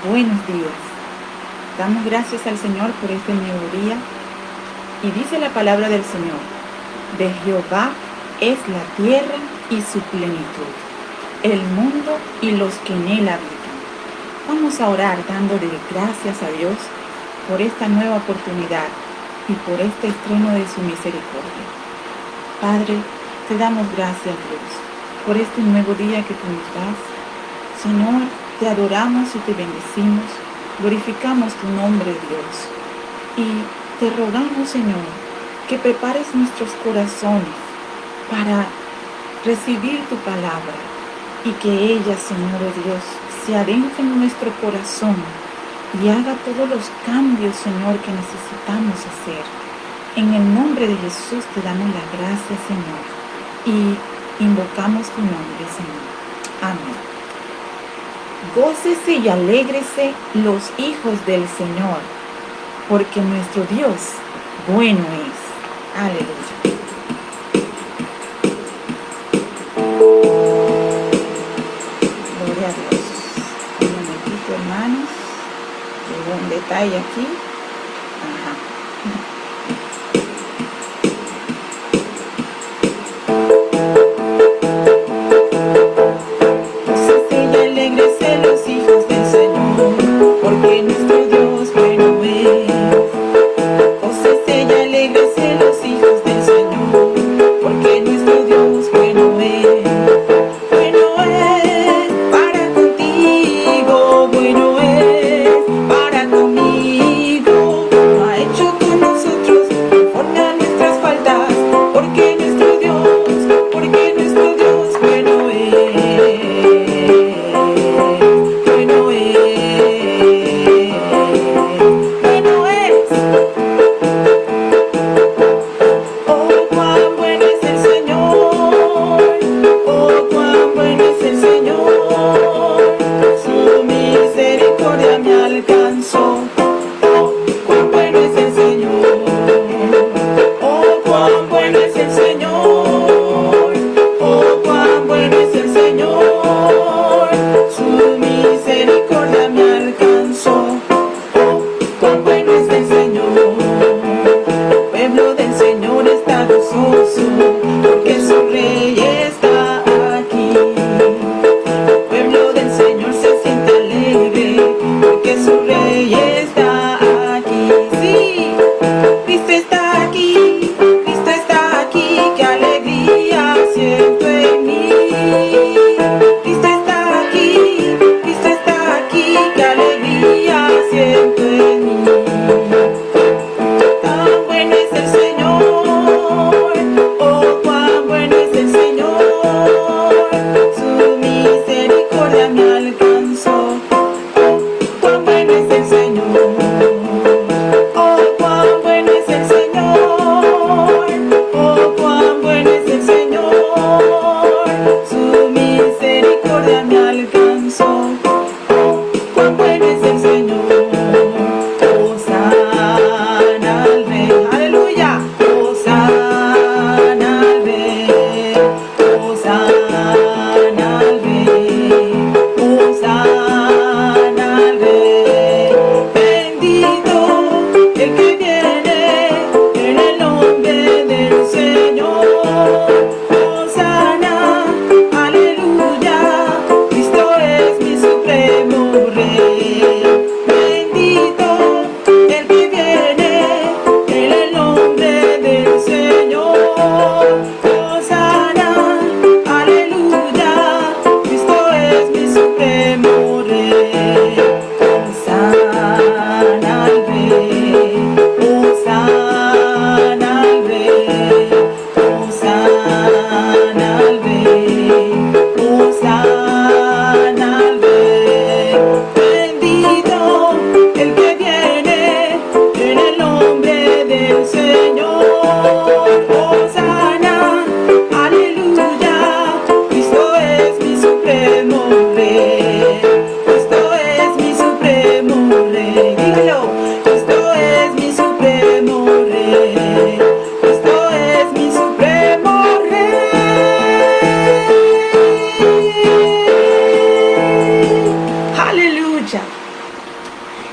Buenos días. Damos gracias al Señor por este nuevo día. Y dice la palabra del Señor: de Jehová es la tierra y su plenitud, el mundo y los que en él habitan. Vamos a orar dándole gracias a Dios por esta nueva oportunidad y por este estreno de su misericordia. Padre, te damos gracias, Dios, por este nuevo día que tú nos das. Señor, te adoramos y te bendecimos, glorificamos tu nombre, Dios, y te rogamos, Señor, que prepares nuestros corazones para recibir tu palabra y que ella, Señor Dios, se adentre en nuestro corazón y haga todos los cambios, Señor, que necesitamos hacer. En el nombre de Jesús te damos la gracia, Señor, y invocamos tu nombre, Señor. Amén. Gócese y alégrese los hijos del Señor, porque nuestro Dios bueno es. Aleluya. Gloria a Dios. Un momentito, hermanos. Llegó un detalle aquí. Ajá.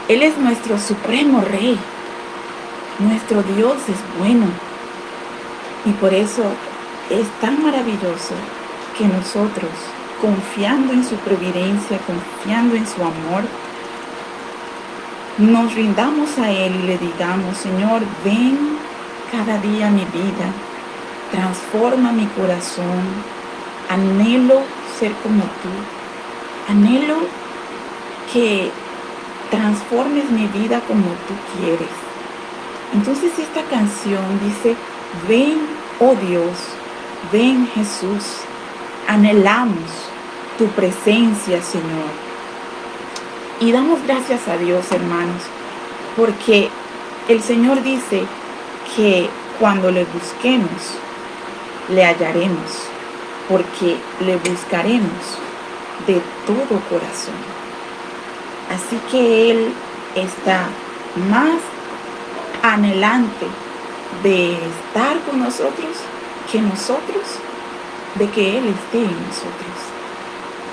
Él es nuestro supremo Rey. Nuestro Dios es bueno. Y por eso es tan maravilloso que nosotros, confiando en su providencia, confiando en su amor, nos rindamos a Él y le digamos: Señor, ven cada día a mi vida, transforma mi corazón, anhelo ser como tú, anhelo que transformes mi vida como tú quieres. Entonces esta canción dice: ven, oh Dios, ven Jesús, anhelamos tu presencia, Señor. Y damos gracias a Dios, hermanos, porque el Señor dice que cuando le busquemos, le hallaremos, porque le buscaremos de todo corazón. Así que Él está más anhelante de estar con nosotros que nosotros, de que Él esté en nosotros.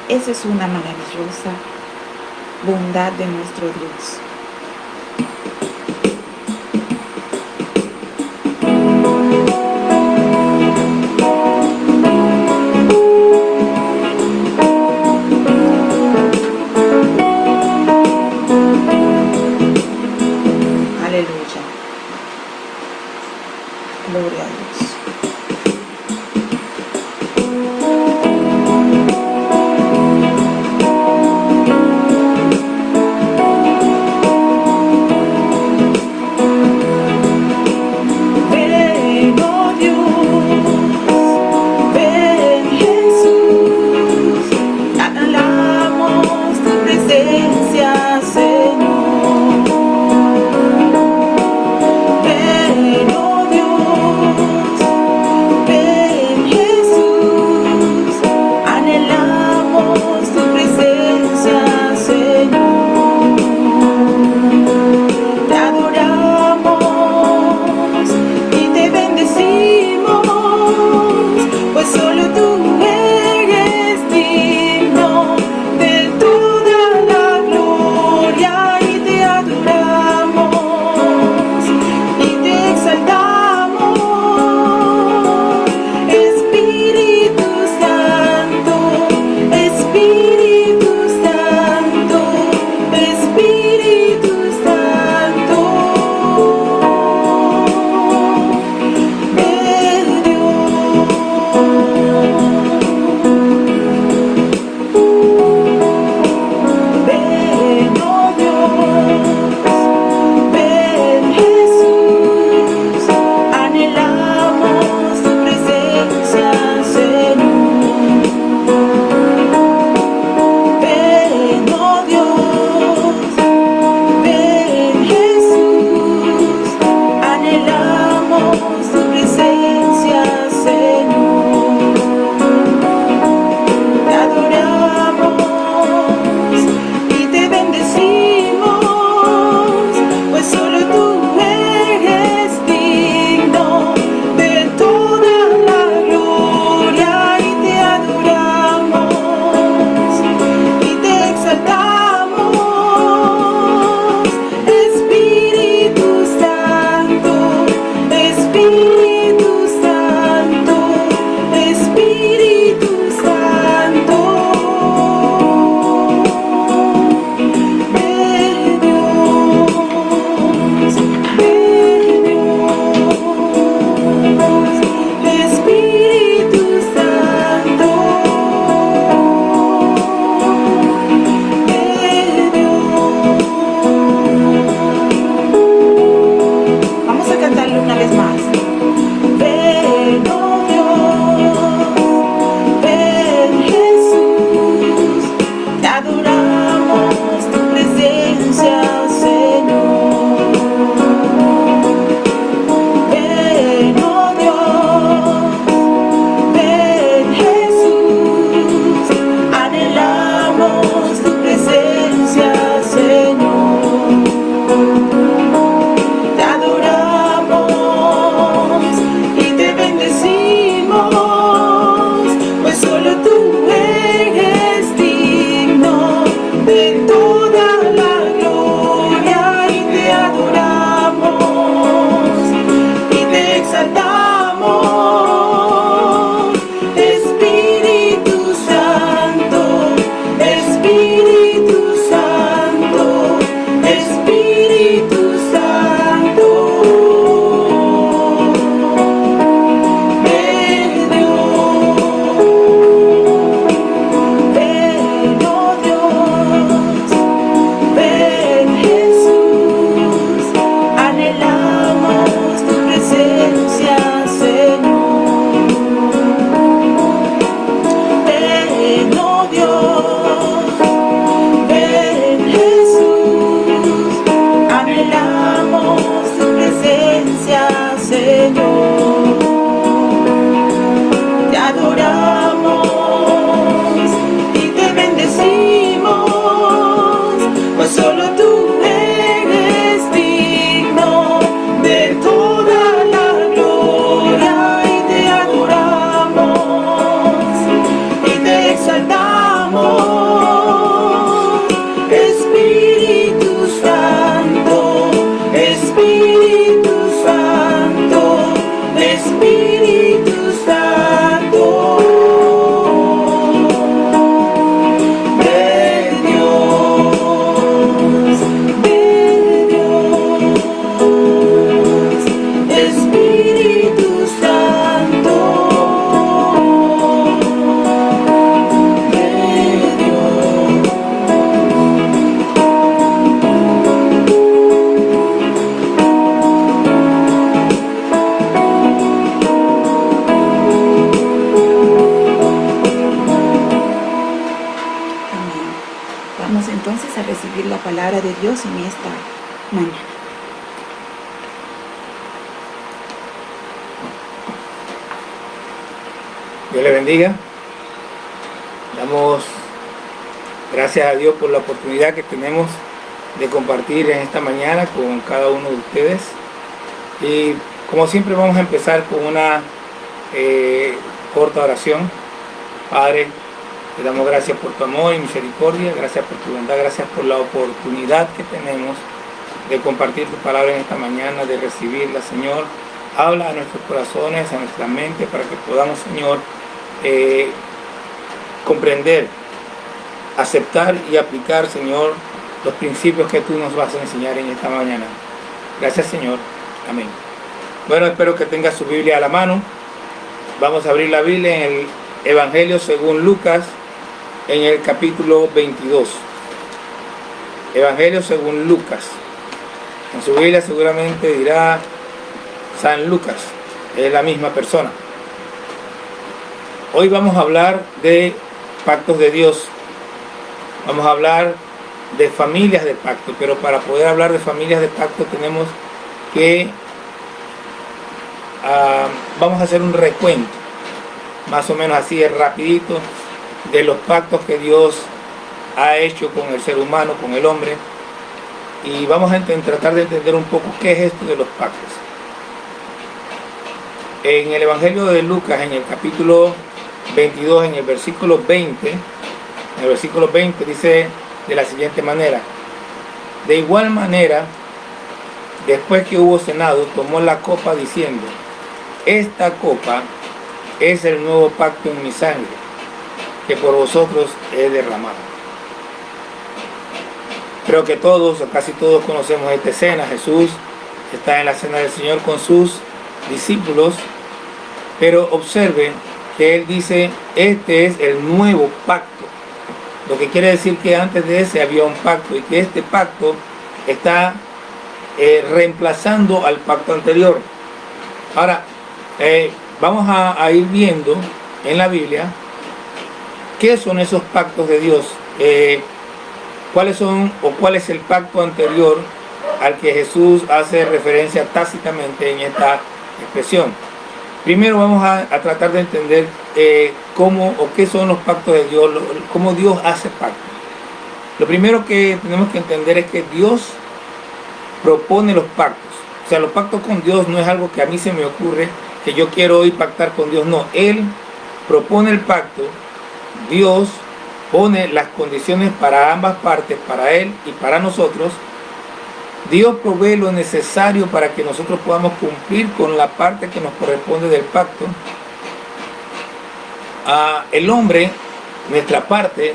Esa es una maravillosa bondad de nuestro Dios. Aleluya. Gloria a Dios. pues solo tú eres digno de toda la gloria y te adoramos y te exaltamos. Espíritu Santo, Espíritu Santo, Espíritu Santo. Vamos entonces a recibir la palabra de Dios en esta mañana. Dios le bendiga. Damos gracias a Dios por la oportunidad que tenemos de compartir en esta mañana con cada uno de ustedes. Y como siempre vamos a empezar con una corta oración. Padre, te damos gracias por tu amor y misericordia, gracias por tu bondad, gracias por la oportunidad que tenemos de compartir tu palabra en esta mañana, de recibirla, Señor. Habla a nuestros corazones, a nuestra mente, para que podamos, Señor, comprender, aceptar y aplicar, Señor, los principios que tú nos vas a enseñar en esta mañana. Gracias, Señor. Amén. Bueno, espero que tenga su Biblia a la mano. Vamos a abrir la Biblia en el Evangelio según Lucas, en el capítulo 22. Evangelio según Lucas. En su Biblia seguramente dirá San Lucas. Es la misma persona. Hoy vamos a hablar de pactos de Dios. Vamos a hablar de familias de pacto. Pero para poder hablar de familias de pacto tenemos que vamos a hacer un recuento, más o menos así, es rapidito, de los pactos que Dios ha hecho con el ser humano, con el hombre, y vamos a tratar de entender un poco qué es esto de los pactos. En el Evangelio de Lucas, en el capítulo 22, en el versículo 20, dice de la siguiente manera: de igual manera, después que hubo cenado, tomó la copa diciendo: esta copa es el nuevo pacto en mi sangre, que por vosotros he derramado. Creo que todos, o casi todos, conocemos esta escena. Jesús está en la cena del Señor con sus discípulos, pero observen que Él dice: este es el nuevo pacto. Lo que quiere decir que antes de ese había un pacto, y que este pacto está reemplazando al pacto anterior. Ahora, vamos a ir viendo en la Biblia qué son esos pactos de Dios, cuáles son o cuál es el pacto anterior al que Jesús hace referencia tácitamente en esta expresión. Primero vamos a tratar de entender cómo o qué son los pactos de Dios, cómo Dios hace pactos. Lo primero que tenemos que entender es que Dios propone los pactos. O sea, los pactos con Dios no es algo que a mí se me ocurre, que yo quiero hoy pactar con Dios. No, Él propone el pacto. Dios pone las condiciones para ambas partes, para Él y para nosotros. Dios provee lo necesario para que nosotros podamos cumplir con la parte que nos corresponde del pacto. El hombre, nuestra parte,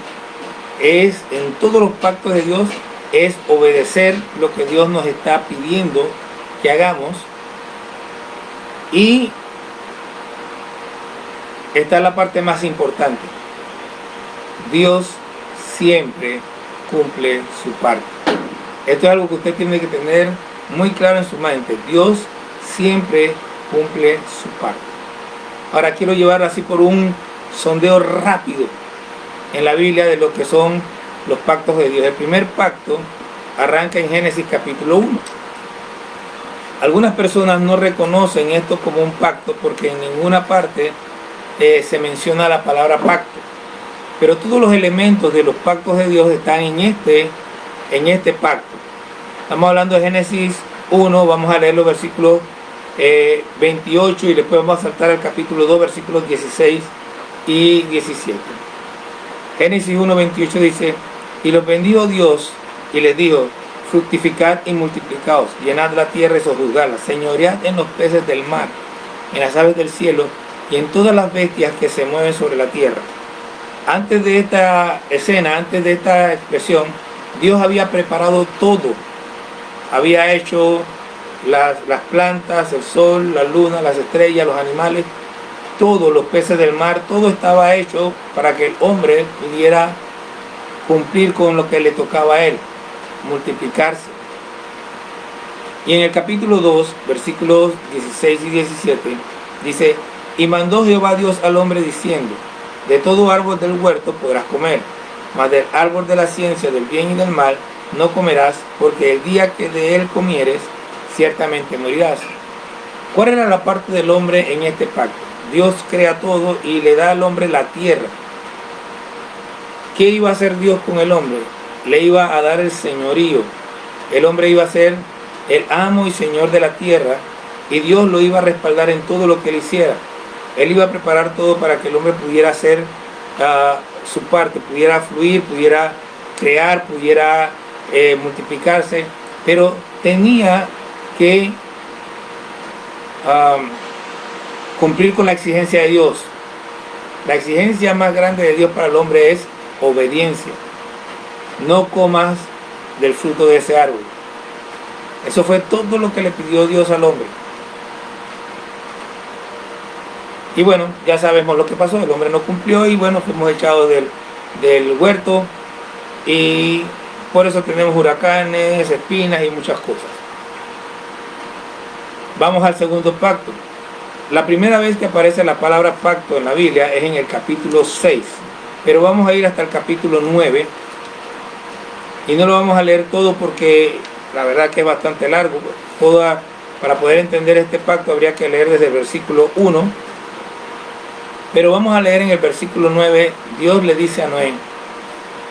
es en todos los pactos de Dios, es obedecer lo que Dios nos está pidiendo que hagamos. Y esta es la parte más importante: Dios siempre cumple su parte. Esto es algo que usted tiene que tener muy claro en su mente. Dios siempre cumple su parte. Ahora quiero llevar así por un sondeo rápido en la Biblia de lo que son los pactos de Dios. El primer pacto arranca en Génesis capítulo 1. Algunas personas no reconocen esto como un pacto porque en ninguna parte se menciona la palabra pacto. Pero todos los elementos de los pactos de Dios están en este en este pacto. Estamos hablando de Génesis 1, vamos a leer los versículos 28 y después vamos a saltar al capítulo 2, versículos 16 y 17. Génesis 1, 28 dice: y los bendijo Dios y les dijo: fructificad y multiplicaos, llenad la tierra y sojuzgadla, señoread en los peces del mar, en las aves del cielo y en todas las bestias que se mueven sobre la tierra. Antes de esta escena, antes de esta expresión, Dios había preparado todo. Había hecho las plantas, el sol, la luna, las estrellas, los animales, todos los peces del mar, todo estaba hecho para que el hombre pudiera cumplir con lo que le tocaba a él, multiplicarse. Y en el capítulo 2, versículos 16 y 17, dice: y mandó Jehová Dios al hombre diciendo: de todo árbol del huerto podrás comer, mas del árbol de la ciencia del bien y del mal no comerás, porque el día que de él comieres, ciertamente morirás. ¿Cuál era la parte del hombre en este pacto? Dios crea todo y le da al hombre la tierra. ¿Qué iba a hacer Dios con el hombre? Le iba a dar el señorío. El hombre iba a ser el amo y señor de la tierra, y Dios lo iba a respaldar en todo lo que él hiciera. Él iba a preparar todo para que el hombre pudiera hacer su parte, pudiera fluir, pudiera crear, pudiera multiplicarse, pero tenía que cumplir con la exigencia de Dios. La exigencia más grande de Dios para el hombre es obediencia. No comas del fruto de ese árbol. Eso fue todo lo que le pidió Dios al hombre. Y bueno, ya sabemos lo que pasó. El hombre no cumplió y bueno, fuimos echados del huerto, y por eso tenemos huracanes, espinas y muchas cosas. Vamos al segundo pacto. La primera vez que aparece la palabra pacto en la Biblia es en el capítulo 6, pero vamos a ir hasta el capítulo 9 y no lo vamos a leer todo porque la verdad que es bastante largo. Para poder entender este pacto habría que leer desde el versículo 1, pero vamos a leer en el versículo 9. Dios le dice a Noé: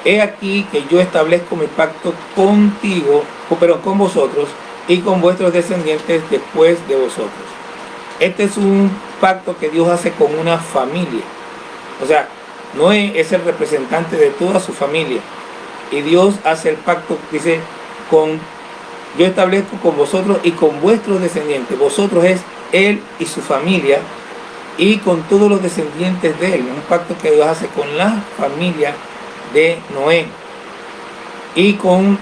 he aquí que yo establezco mi pacto contigo, pero con vosotros y con vuestros descendientes después de vosotros. Este es un pacto que Dios hace con una familia. O sea, Noé es el representante de toda su familia. Y Dios hace el pacto, dice, yo establezco con vosotros y con vuestros descendientes. Vosotros es él y su familia, y con todos los descendientes de él. Un pacto que Dios hace con la familia de Noé. Y con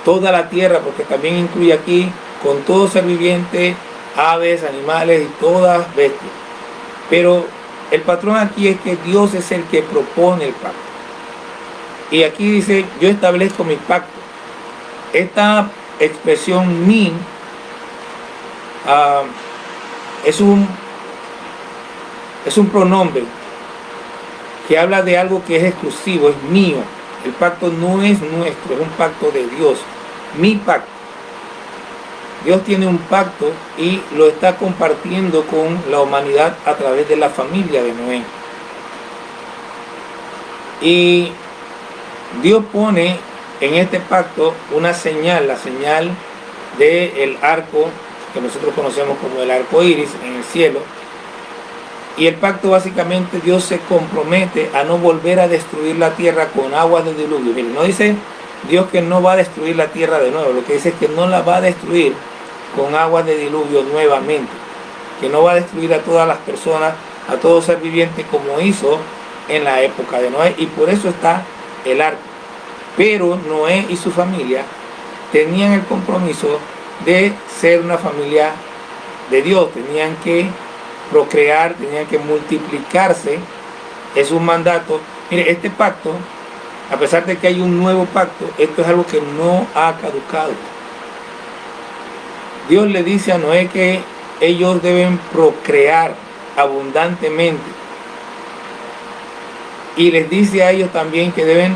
toda la tierra, porque también incluye aquí con todo ser viviente, aves, animales y todas bestias. Pero el patrón aquí es que Dios es el que propone el pacto. Y aquí dice: yo establezco mi pacto. Esta expresión mi es un pronombre que habla de algo que es exclusivo, es mío. El pacto no es nuestro, es un pacto de Dios. Mi pacto. Dios tiene un pacto y lo está compartiendo con la humanidad a través de la familia de Noé. Y Dios pone en este pacto una señal, la señal del arco, que nosotros conocemos como el arco iris en el cielo. Y el pacto, básicamente, Dios se compromete a no volver a destruir la tierra con aguas de diluvio. Miren, no dice Dios que no va a destruir la tierra de nuevo, lo que dice es que no la va a destruir con aguas de diluvio nuevamente, que no va a destruir a todas las personas, a todo ser viviente como hizo en la época de Noé, y por eso está el arco. Pero Noé y su familia tenían el compromiso de ser una familia de Dios, tenían que procrear, tenían que multiplicarse. Es un mandato. Mire, este pacto, a pesar de que hay un nuevo pacto, esto es algo que no ha caducado. Dios le dice a Noé que ellos deben procrear abundantemente, y les dice a ellos también que deben,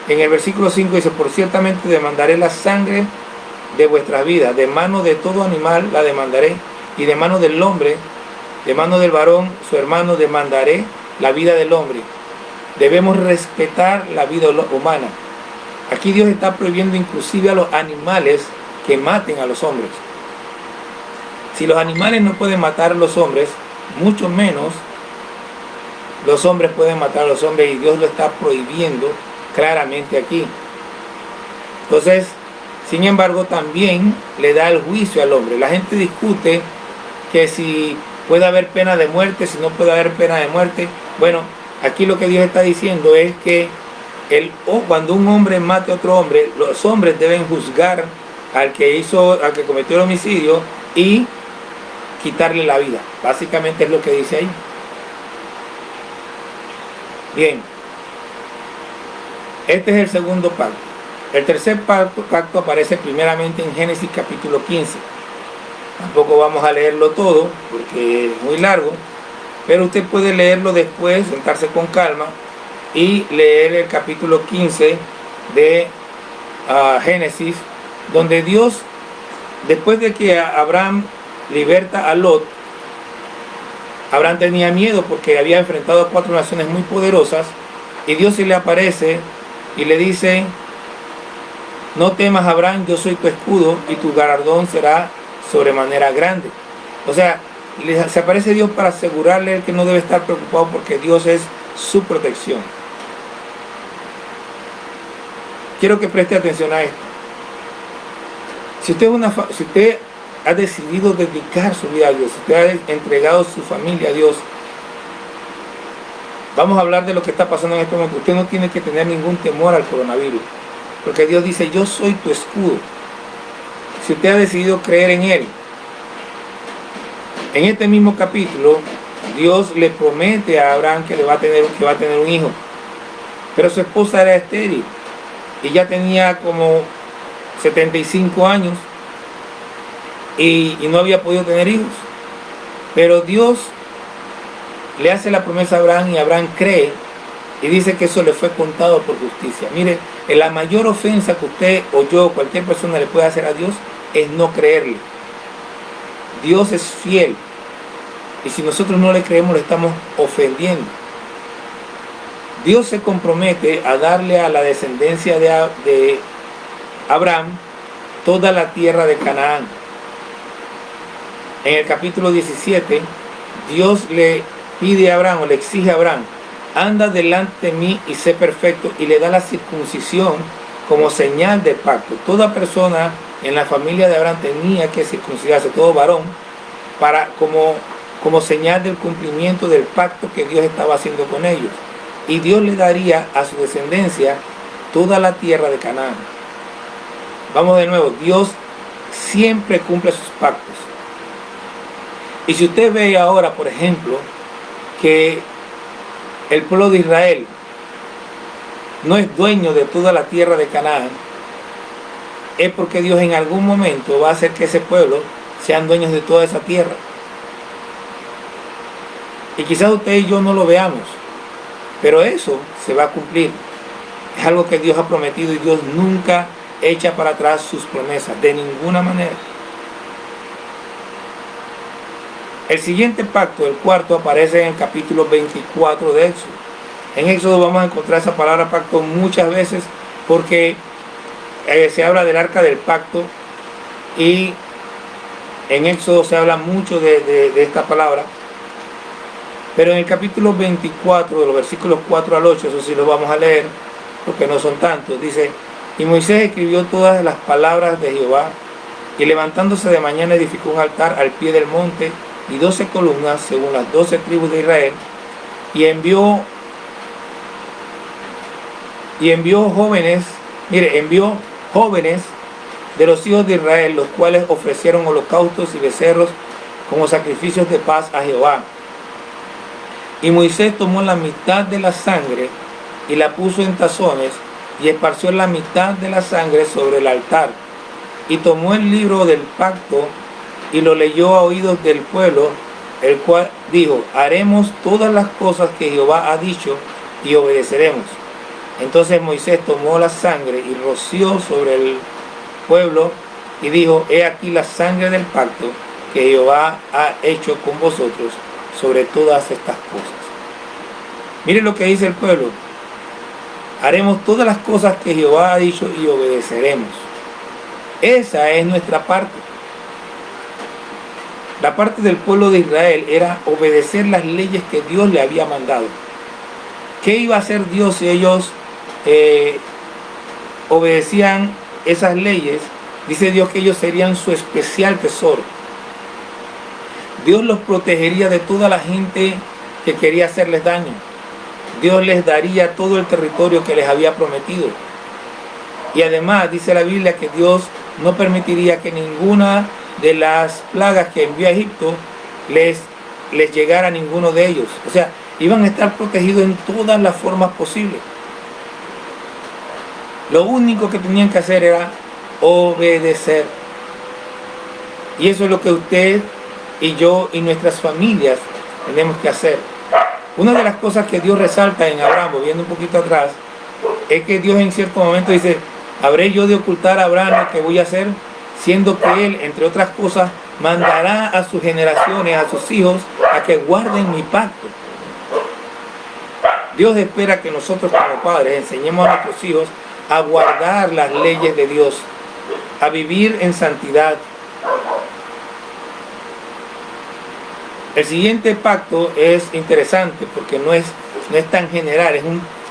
en el versículo 5 dice: por ciertamente demandaré la sangre de vuestras vidas, de mano de todo animal la demandaré, y de mano del hombre, de mano del varón su hermano, demandaré la vida del hombre. Debemos respetar la vida humana. Aquí Dios está prohibiendo inclusive a los animales que maten a los hombres. Si los animales no pueden matar a los hombres, mucho menos los hombres pueden matar a los hombres, y Dios lo está prohibiendo claramente aquí. Entonces, sin embargo, también le da el juicio al hombre. La gente discute que si puede haber pena de muerte, si no puede haber pena de muerte. Bueno, aquí lo que Dios está diciendo es que cuando un hombre mate a otro hombre, los hombres deben juzgar al que cometió el homicidio y quitarle la vida. Básicamente es lo que dice ahí. Bien, este es el segundo pacto. El tercer pacto aparece primeramente en Génesis capítulo 15. Tampoco vamos a leerlo todo porque es muy largo, pero usted puede leerlo después, sentarse con calma y leer el capítulo 15 de Génesis, donde Dios, después de que Abraham liberta a Lot, Abraham tenía miedo porque había enfrentado a 4 naciones muy poderosas, y Dios se le aparece y le dice: no temas, Abraham, yo soy tu escudo y tu galardón será sobremanera grande. O sea, se aparece Dios para asegurarle que no debe estar preocupado porque Dios es su protección. Quiero que preste atención a esto. Si usted ha decidido dedicar su vida a Dios, si usted ha entregado su familia a Dios, vamos a hablar de lo que está pasando en este momento. Usted no tiene que tener ningún temor al coronavirus, porque Dios dice: yo soy tu escudo. Si usted ha decidido creer en Él, en este mismo capítulo, Dios le promete a Abraham que va a tener un hijo, pero su esposa era estéril y ya tenía como 75 años y no había podido tener hijos. Pero Dios le hace la promesa a Abraham y Abraham cree y dice que eso le fue contado por justicia. Mire, la mayor ofensa que usted o yo, cualquier persona, le puede hacer a Dios es no creerle. Dios es fiel, y si nosotros no le creemos, le estamos ofendiendo. Dios se compromete a darle a la descendencia de Abraham toda la tierra de Canaán. En el capítulo 17, Dios le pide a Abraham, o le exige a Abraham: anda delante de mí y sé perfecto, y le da la circuncisión como señal de pacto. Toda persona en la familia de Abraham tenía que circuncidarse, todo varón, como señal del cumplimiento del pacto que Dios estaba haciendo con ellos. Y Dios le daría a su descendencia toda la tierra de Canaán. Vamos de nuevo, Dios siempre cumple sus pactos. Y si usted ve ahora, por ejemplo, que el pueblo de Israel no es dueño de toda la tierra de Canaán, es porque Dios en algún momento va a hacer que ese pueblo sean dueños de toda esa tierra. Y quizás usted y yo no lo veamos, pero eso se va a cumplir. Es algo que Dios ha prometido, y Dios nunca echa para atrás sus promesas, de ninguna manera. El siguiente pacto, el cuarto, aparece en el capítulo 24 de Éxodo. En Éxodo vamos a encontrar esa palabra pacto muchas veces, porque se habla del arca del pacto, y en Éxodo se habla mucho de esta palabra. Pero en el capítulo 24, de los versículos 4 al 8, eso sí lo vamos a leer, porque no son tantos, dice: y Moisés escribió todas las palabras de Jehová, y levantándose de mañana edificó un altar al pie del monte, y 12 columnas según las 12 tribus de Israel, y envió jóvenes de los hijos de Israel, los cuales ofrecieron holocaustos y becerros como sacrificios de paz a Jehová. Y Moisés tomó la mitad de la sangre y la puso en tazones, y esparció la mitad de la sangre sobre el altar. Y tomó el libro del pacto y lo leyó a oídos del pueblo, el cual dijo: haremos todas las cosas que Jehová ha dicho y obedeceremos. Entonces Moisés tomó la sangre y roció sobre el pueblo y dijo: he aquí la sangre del pacto que Jehová ha hecho con vosotros sobre todas estas cosas. Miren lo que dice el pueblo: Haremos todas las cosas que Jehová ha dicho y obedeceremos. Esa es nuestra parte. La parte del pueblo de Israel era obedecer las leyes que Dios le había mandado. ¿Qué iba a hacer Dios si ellos obedecían esas leyes? Dice Dios que ellos serían su especial tesoro. Dios los protegería de toda la gente que quería hacerles daño. Dios les daría todo el territorio que les había prometido. Y además dice la Biblia que Dios no permitiría que ninguna de las plagas que envió a Egipto les llegara a ninguno de ellos. O sea, iban a estar protegidos en todas las formas posibles. Lo único que tenían que hacer era obedecer. Y eso es lo que usted y yo y nuestras familias tenemos que hacer. Una de las cosas que Dios resalta en Abraham, viendo un poquito atrás, es que Dios en cierto momento dice: ¿habré yo de ocultar a Abraham lo que voy a hacer? Siendo que él, entre otras cosas, mandará a sus generaciones, a sus hijos, a que guarden mi pacto. Dios espera que nosotros como padres enseñemos a nuestros hijos a guardar las leyes de Dios, a vivir en santidad. El siguiente pacto es interesante porque no es tan general,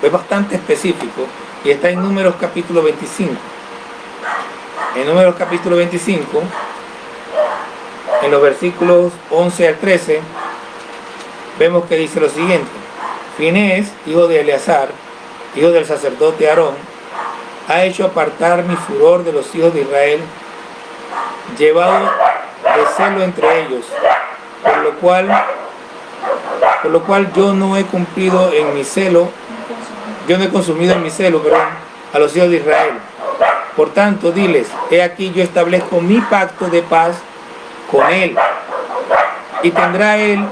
es bastante específico y está en Números capítulo 25. En Números capítulo 25, en los versículos 11 al 13, vemos que dice lo siguiente: Finés, hijo de Eleazar, hijo del sacerdote Aarón, ha hecho apartar mi furor de los hijos de Israel, llevado de celo entre ellos, por lo cual yo no he cumplido en mi celo, yo no he consumido en mi celo, a los hijos de Israel. Por tanto, diles: he aquí yo establezco mi pacto de paz con él, y tendrá él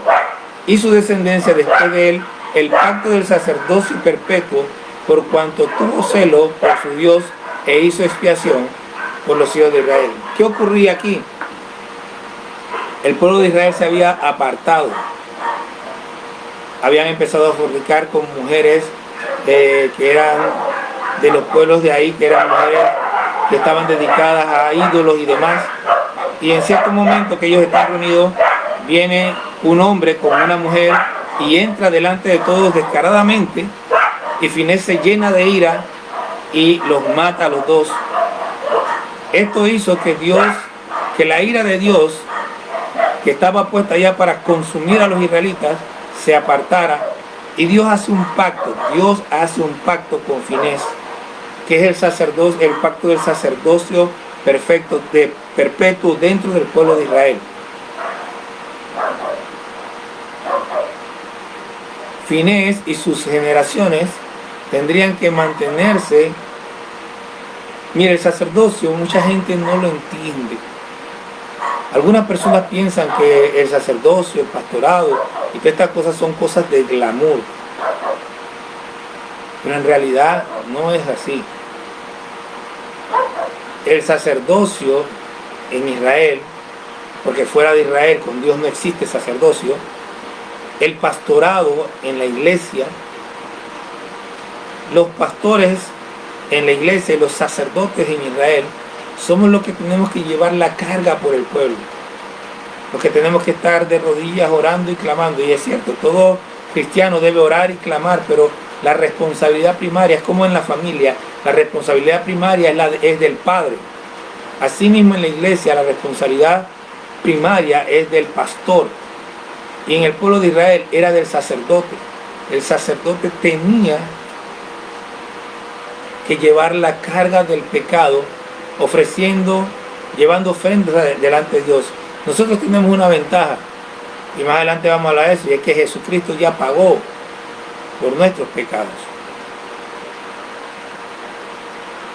y su descendencia después de él el pacto del sacerdocio perpetuo, por cuanto tuvo celo por su Dios e hizo expiación por los hijos de Israel. ¿Qué ocurría aquí? El pueblo de Israel se había apartado. Habían empezado a fornicar con mujeres que eran de los pueblos de ahí, que eran mujeres que estaban dedicadas a ídolos y demás. Y en cierto momento que ellos están reunidos, viene un hombre con una mujer y entra delante de todos descaradamente, y Finés se llena de ira y los mata a los dos. Esto hizo que la ira de Dios, que estaba puesta ya para consumir a los israelitas, se apartara, y Dios hace un pacto con Finés, que es el sacerdocio, el pacto del sacerdocio perfecto, perpetuo dentro del pueblo de Israel. Finés y sus generaciones tendrían que mantenerse. Mire, el sacerdocio, mucha gente no lo entiende. Algunas personas piensan que el sacerdocio, el pastorado y todas estas cosas son cosas de glamour, pero en realidad no es así. El sacerdocio en Israel, porque fuera de Israel con Dios no existe sacerdocio, el pastorado en la iglesia, los pastores en la iglesia y los sacerdotes en Israel somos los que tenemos que llevar la carga por el pueblo, los que tenemos que estar de rodillas orando y clamando. Y es cierto, todo cristiano debe orar y clamar, pero la responsabilidad primaria es como en la familia, la responsabilidad primaria es del padre. Asimismo en la iglesia la responsabilidad primaria es del pastor, y en el pueblo de Israel era del sacerdote. El sacerdote tenía que llevar la carga del pecado, llevando ofrendas delante de Dios. Nosotros tenemos una ventaja, y más adelante vamos a hablar de eso, y es que Jesucristo ya pagó por nuestros pecados.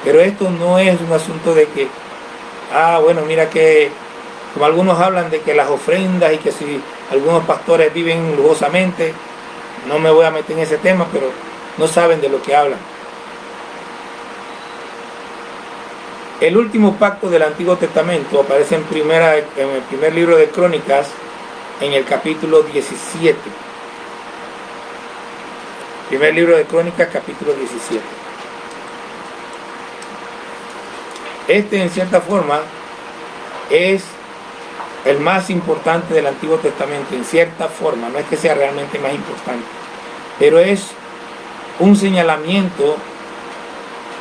Pero esto no es un asunto de que, bueno, mira que, como algunos hablan de que las ofrendas y que si algunos pastores viven lujosamente, no me voy a meter en ese tema, pero no saben de lo que hablan. El último pacto del Antiguo Testamento aparece en el primer libro de Crónicas, en el capítulo 17. Primer libro de Crónicas, capítulo 17. Este, en cierta forma, es el más importante del Antiguo Testamento, en cierta forma. No es que sea realmente más importante, pero es un señalamiento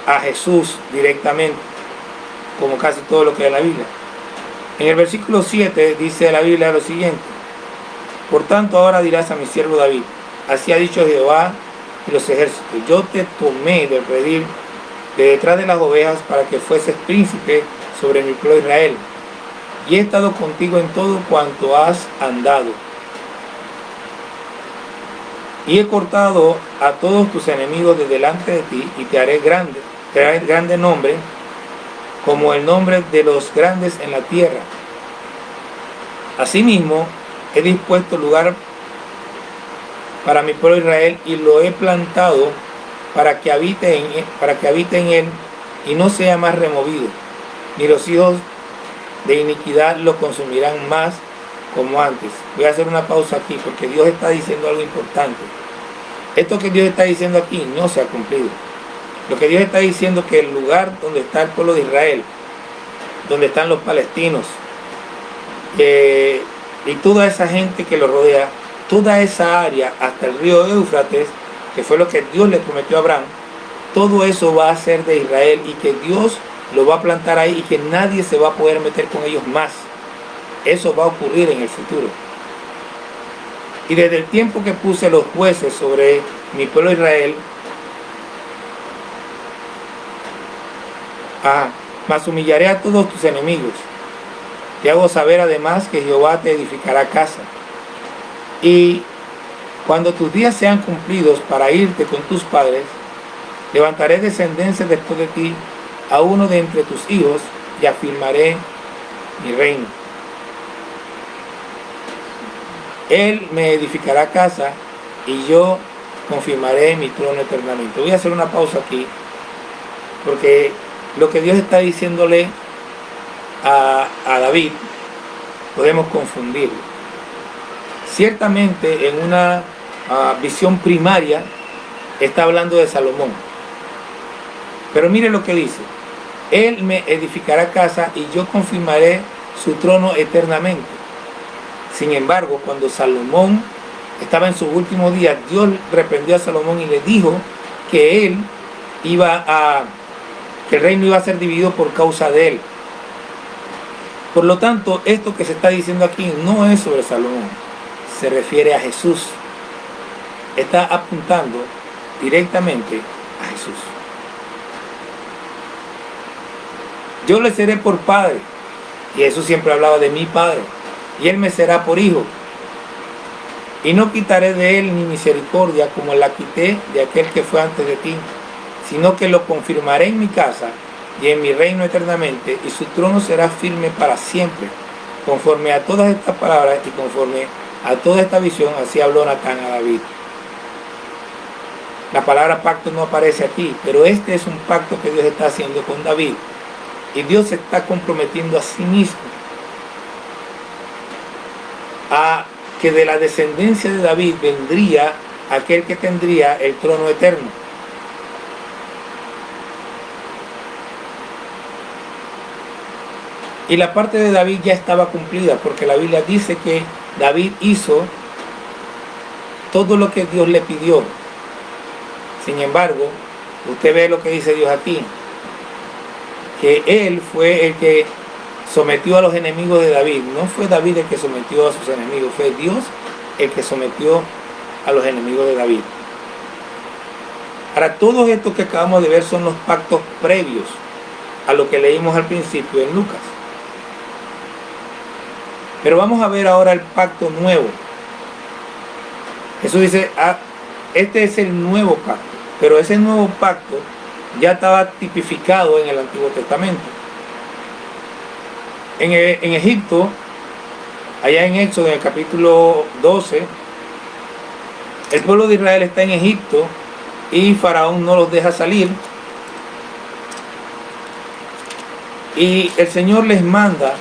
a Jesús directamente, como casi todo lo que hay en la Biblia. En el versículo 7 dice la Biblia lo siguiente: por tanto ahora dirás a mi siervo David, así ha dicho Jehová y los ejércitos, yo te tomé del redil de detrás de las ovejas para que fueses príncipe sobre mi pueblo Israel, y he estado contigo en todo cuanto has andado, y he cortado a todos tus enemigos de delante de ti, y te haré grande nombre, como el nombre de los grandes en la tierra. Asimismo, he dispuesto lugar para mi pueblo Israel, y lo he plantado para que habite en él, y no sea más removido, ni los hijos de iniquidad lo consumirán más como antes. Voy a hacer una pausa aquí, porque Dios está diciendo algo importante. Esto que Dios está diciendo aquí no se ha cumplido. Lo que Dios está diciendo es que el lugar donde está el pueblo de Israel, donde están los palestinos, y toda esa gente que lo rodea, toda esa área hasta el río Éufrates, que fue lo que Dios le prometió a Abraham, todo eso va a ser de Israel, y que Dios lo va a plantar ahí, y que nadie se va a poder meter con ellos más. Eso va a ocurrir en el futuro. Y desde el tiempo que puse los jueces sobre mi pueblo Israel, mas humillaré a todos tus enemigos. Te hago saber además que Jehová te edificará casa. Y cuando tus días sean cumplidos para irte con tus padres, levantaré descendencia después de ti a uno de entre tus hijos, y afirmaré mi reino. Él me edificará casa, y yo confirmaré mi trono eternamente. Voy a hacer una pausa aquí, porque lo que Dios está diciéndole a David, podemos confundirlo. Ciertamente en una visión primaria está hablando de Salomón, pero mire lo que dice: él me edificará casa, y yo confirmaré su trono eternamente. Sin embargo, cuando Salomón estaba en sus últimos días, Dios reprendió a Salomón y le dijo que que el reino iba a ser dividido por causa de él. Por lo tanto, esto que se está diciendo aquí no es sobre Salomón, se refiere a Jesús. Está apuntando directamente a Jesús. Yo le seré por padre, y Jesús siempre hablaba de mi padre, y él me será por hijo. Y no quitaré de él mi misericordia como la quité de aquel que fue antes de ti, sino que lo confirmaré en mi casa y en mi reino eternamente, y su trono será firme para siempre. Conforme a todas estas palabras y conforme a toda esta visión, así habló Natán a David. La palabra pacto no aparece aquí, pero este es un pacto que Dios está haciendo con David, y Dios se está comprometiendo a sí mismo a que de la descendencia de David vendría aquel que tendría el trono eterno. Y la parte de David ya estaba cumplida, porque la Biblia dice que David hizo todo lo que Dios le pidió. Sin embargo, usted ve lo que dice Dios aquí, que él fue el que sometió a los enemigos de David. No fue David el que sometió a sus enemigos, fue Dios el que sometió a los enemigos de David. Ahora, todo esto que acabamos de ver son los pactos previos a lo que leímos al principio en Lucas. Pero vamos a ver ahora el pacto nuevo. Jesús dice, este es el nuevo pacto, pero ese nuevo pacto ya estaba tipificado en el Antiguo Testamento. En Egipto, allá en Éxodo, en el capítulo 12, el pueblo de Israel está en Egipto y Faraón no los deja salir. Y el Señor les manda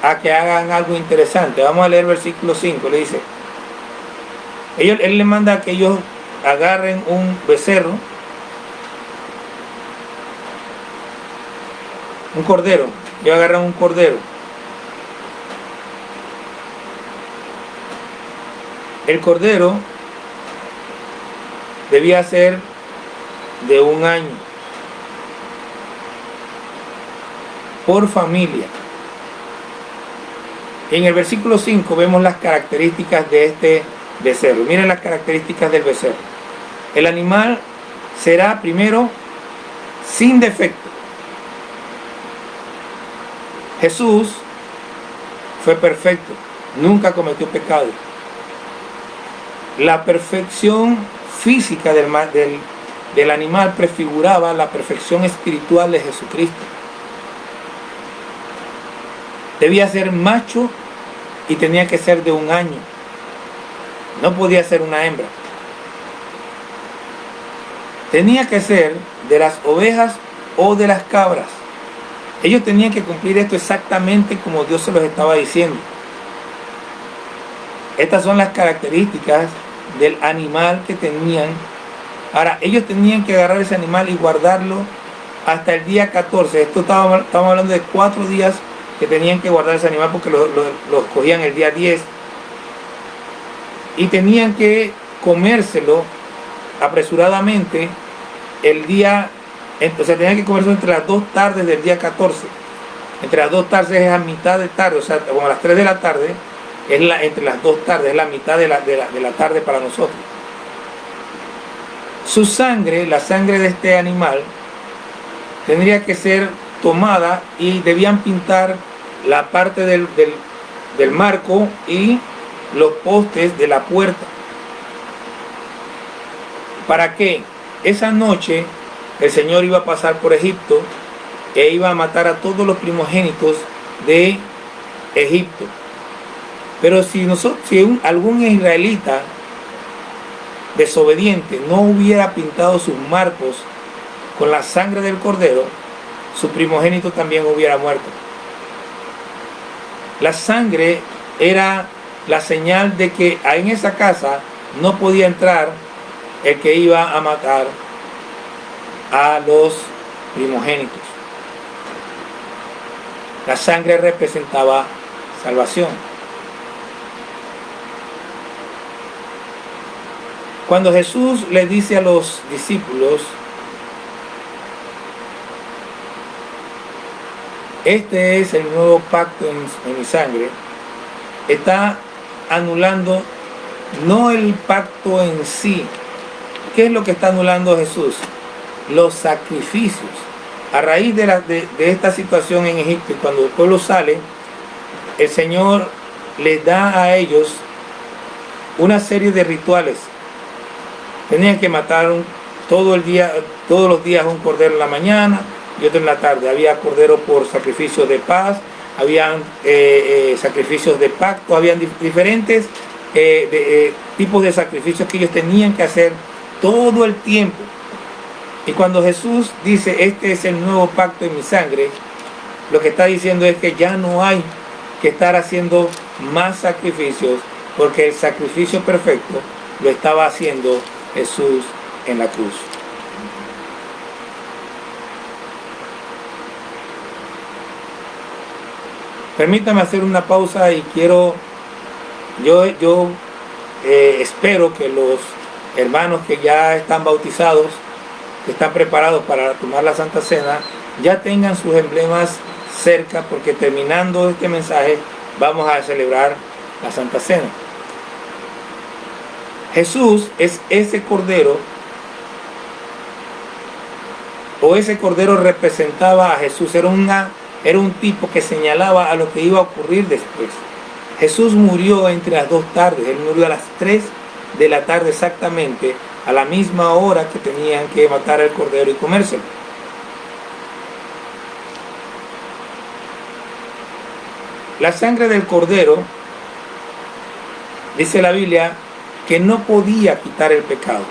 a que hagan algo interesante. Vamos a leer el versículo 5, le dice, él les manda a que ellos agarren un becerro Un cordero. Ellos agarran un cordero. El cordero debía ser de 1 año por familia. En el versículo 5 vemos las características de este becerro. Miren las características del becerro. El animal será primero sin defecto. Jesús fue perfecto, nunca cometió pecado. La perfección física del animal prefiguraba la perfección espiritual de Jesucristo. Debía ser macho y tenía que ser de 1 año. No podía ser una hembra. Tenía que ser de las ovejas o de las cabras. Ellos tenían que cumplir esto exactamente como Dios se los estaba diciendo. Estas son las características del animal que tenían. Ahora, ellos tenían que agarrar ese animal y guardarlo hasta el día 14. Esto estamos hablando de 4 días que tenían que guardar ese animal porque los cogían el día 10. Y tenían que comérselo apresuradamente el día, entonces tenían que comérselo entre las 2 tardes del día 14. Entre las 2 tardes es a mitad de tarde, o sea, como a las 3 de la tarde, entre las 2 tardes, es la mitad de la tarde para nosotros. Su sangre, la sangre de este animal, tendría que ser tomada y debían pintar la parte del marco y los postes de la puerta. ¿Para qué? Esa noche el Señor iba a pasar por Egipto e iba a matar a todos los primogénitos de Egipto. Pero si algún israelita desobediente no hubiera pintado sus marcos con la sangre del cordero, su primogénito también hubiera muerto. La sangre era la señal de que en esa casa no podía entrar el que iba a matar a los primogénitos. La sangre representaba salvación. Cuando Jesús le dice a los discípulos, este es el nuevo pacto en mi sangre, está anulando no el pacto en sí. ¿Qué es lo que está anulando Jesús? Los sacrificios. A raíz de esta situación en Egipto, cuando el pueblo sale, el Señor les da a ellos una serie de rituales. Tenían que matar todos los días un cordero en la mañana y otro en la tarde. Había cordero por sacrificio de paz, habían sacrificios de pacto, habían diferentes tipos de sacrificios que ellos tenían que hacer todo el tiempo. Y cuando Jesús dice, este es el nuevo pacto en mi sangre, lo que está diciendo es que ya no hay que estar haciendo más sacrificios, porque el sacrificio perfecto lo estaba haciendo Jesús en la cruz. Permítame hacer una pausa y quiero, espero que los hermanos que ya están bautizados, que están preparados para tomar la Santa Cena, ya tengan sus emblemas cerca, porque terminando este mensaje vamos a celebrar la Santa Cena. Jesús es ese cordero, o ese cordero representaba a Jesús, era un tipo que señalaba a lo que iba a ocurrir después. Jesús murió entre las 2 tardes, él murió a las 3 de la tarde exactamente, a la misma hora que tenían que matar al cordero y comérselo. La sangre del cordero, dice la Biblia, que no podía quitar el pecado.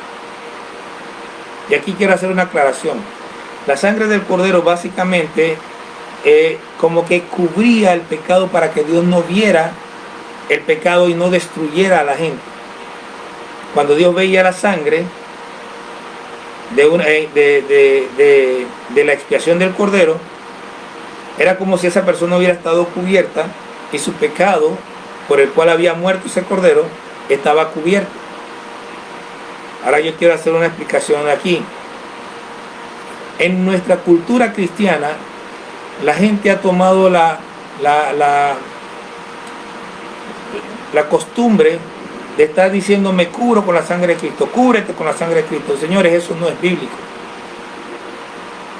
Y aquí quiero hacer una aclaración. La sangre del cordero básicamente como que cubría el pecado para que Dios no viera el pecado y no destruyera a la gente. Cuando Dios veía la sangre de la expiación del cordero, Era como si esa persona hubiera estado cubierta y su pecado por el cual había muerto ese cordero estaba cubierto. Ahora yo quiero hacer una explicación aquí. En nuestra cultura cristiana, la gente ha tomado la costumbre de estar diciendo me cubro con la sangre de Cristo, cúbrete con la sangre de Cristo. Señores, eso no es bíblico.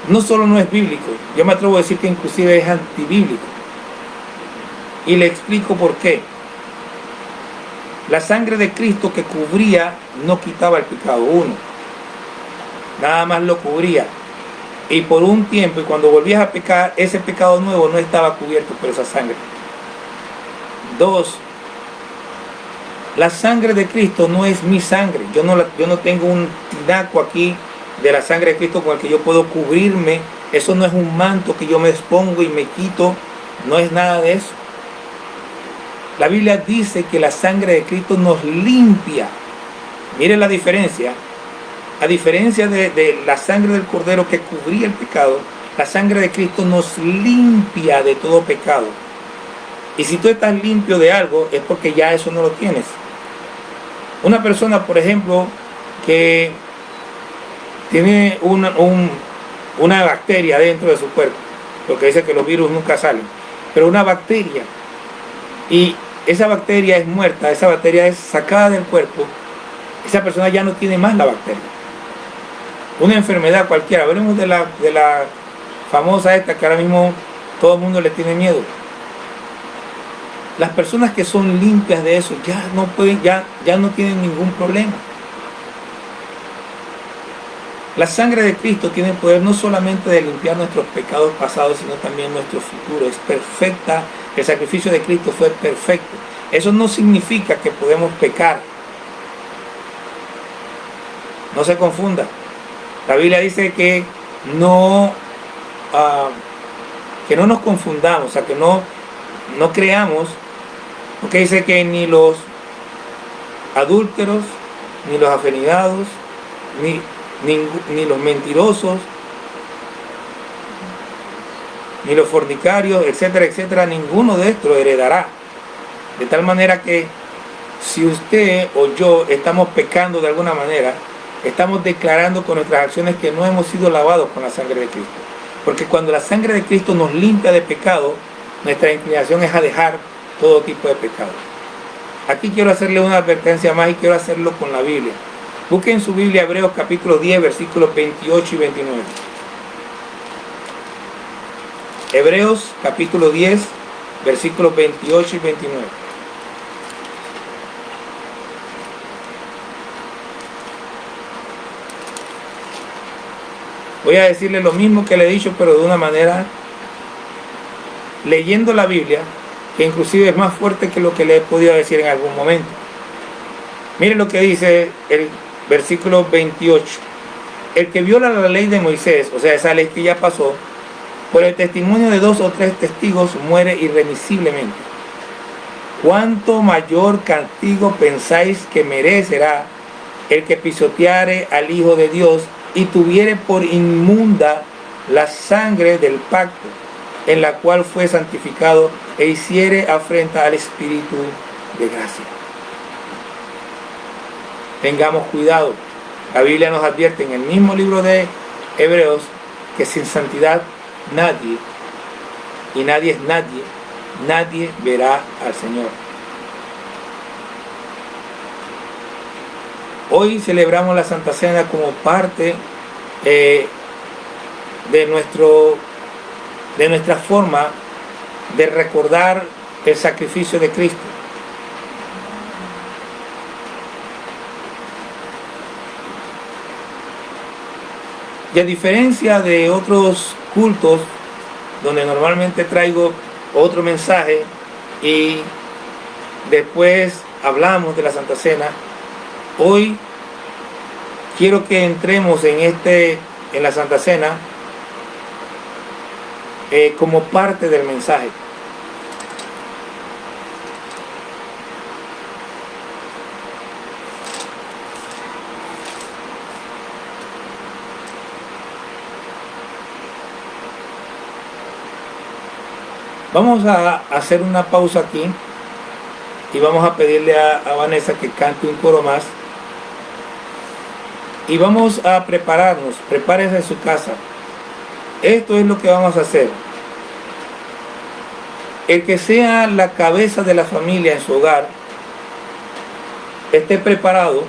No solo no es bíblico, yo me atrevo a decir que inclusive es antibíblico. Y le explico por qué. La sangre de Cristo que cubría no quitaba el pecado, uno. Nada más lo cubría. Y por un tiempo, y cuando volvías a pecar, ese pecado nuevo no estaba cubierto por esa sangre. Dos, la sangre de Cristo no es mi sangre. Yo no tengo un tinaco aquí de la sangre de Cristo con el que yo puedo cubrirme. Eso no es un manto que yo me expongo y me quito. No es nada de eso. La Biblia dice que la sangre de Cristo nos limpia. Miren la diferencia. A diferencia de la sangre del cordero que cubría el pecado, la sangre de Cristo nos limpia de todo pecado. Y si tú estás limpio de algo, es porque ya eso no lo tienes. Una persona, por ejemplo, que tiene una bacteria dentro de su cuerpo, porque dice que los virus nunca salen, pero una bacteria, y esa bacteria es muerta, esa bacteria es sacada del cuerpo, esa persona ya no tiene más la bacteria. Una enfermedad cualquiera, hablemos de la famosa esta que ahora mismo todo el mundo le tiene miedo. Las personas que son limpias de eso ya no tienen ningún problema. La sangre de Cristo tiene el poder no solamente de limpiar nuestros pecados pasados, sino también nuestro futuro. Es perfecta. El sacrificio de Cristo fue perfecto. Eso no significa que podemos pecar. No se confunda. La Biblia dice que no nos confundamos, o sea, que no creamos, porque dice que ni los adúlteros, ni los afeminados, ni los mentirosos, ni los fornicarios, etcétera, etcétera, ninguno de estos heredará. De tal manera que si usted o yo estamos pecando de alguna manera, estamos declarando con nuestras acciones que no hemos sido lavados con la sangre de Cristo. Porque cuando la sangre de Cristo nos limpia de pecado, nuestra inclinación es a dejar todo tipo de pecado. Aquí quiero hacerle una advertencia más y quiero hacerlo con la Biblia. Busquen en su Biblia Hebreos capítulo 10, versículos 28 y 29. Hebreos capítulo 10, versículos 28 y 29. Voy a decirle lo mismo que le he dicho, pero de una manera, leyendo la Biblia, que inclusive es más fuerte que lo que le he podido decir en algún momento. Miren lo que dice el versículo 28. El que viola la ley de Moisés, o sea, esa ley que ya pasó, por el testimonio de 2 o 3 testigos muere irremisiblemente. ¿Cuánto mayor castigo pensáis que merecerá el que pisoteare al Hijo de Dios y tuviere por inmunda la sangre del pacto, en la cual fue santificado, e hiciere afrenta al Espíritu de gracia? Tengamos cuidado. La Biblia nos advierte en el mismo libro de Hebreos que sin santidad nadie, y nadie es nadie, nadie verá al Señor. Hoy celebramos la Santa Cena como parte de nuestra forma de recordar el sacrificio de Cristo. Y a diferencia de otros cultos donde normalmente traigo otro mensaje y después hablamos de la Santa Cena, hoy quiero que entremos en la Santa Cena como parte del mensaje. Vamos a hacer una pausa aquí y vamos a pedirle a Vanessa que cante un coro más. Y vamos a prepararnos, prepárese en su casa. Esto es lo que vamos a hacer. El que sea la cabeza de la familia en su hogar, esté preparado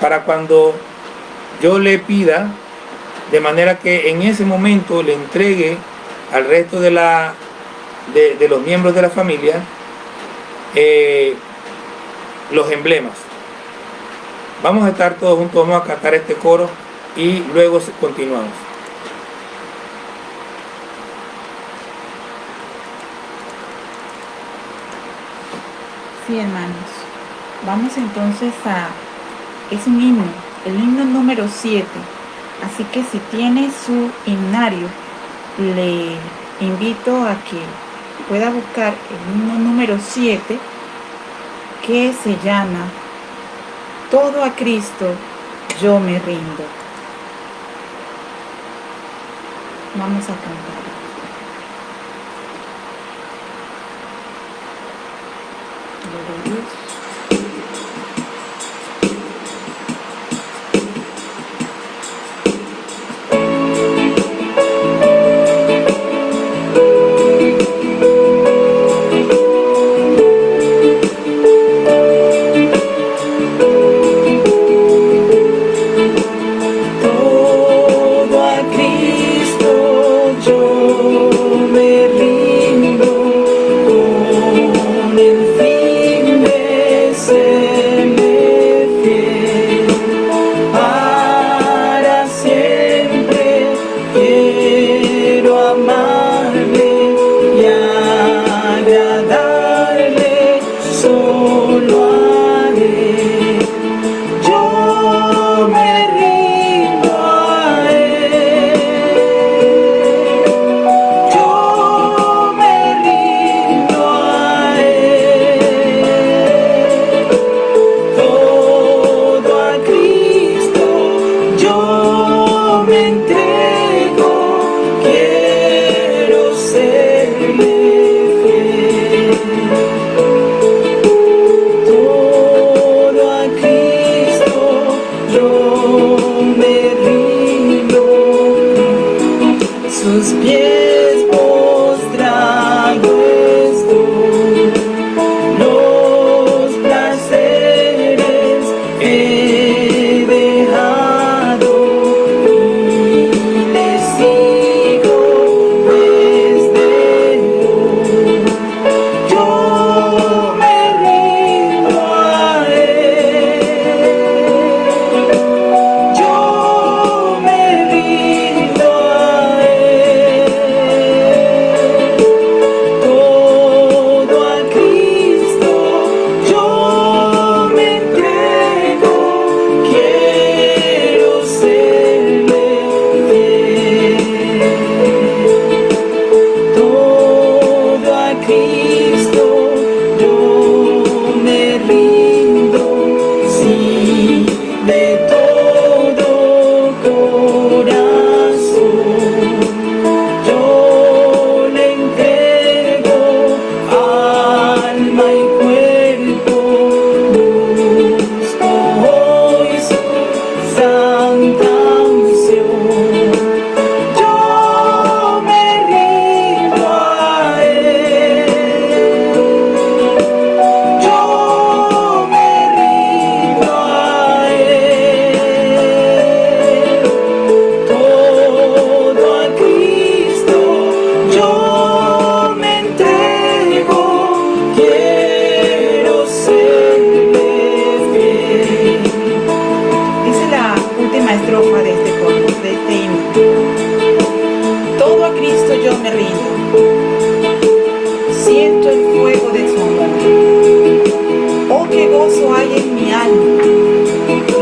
para cuando yo le pida, de manera que en ese momento le entregue al resto de los miembros de la familia los emblemas. Vamos a estar todos juntos, vamos a cantar este coro y luego continuamos. Sí, hermanos. Vamos entonces es un himno, el himno número 7. Así que si tiene su himnario, le invito a que pueda buscar el himno número 7, que se llama Todo a Cristo yo me rindo. Vamos a cantar.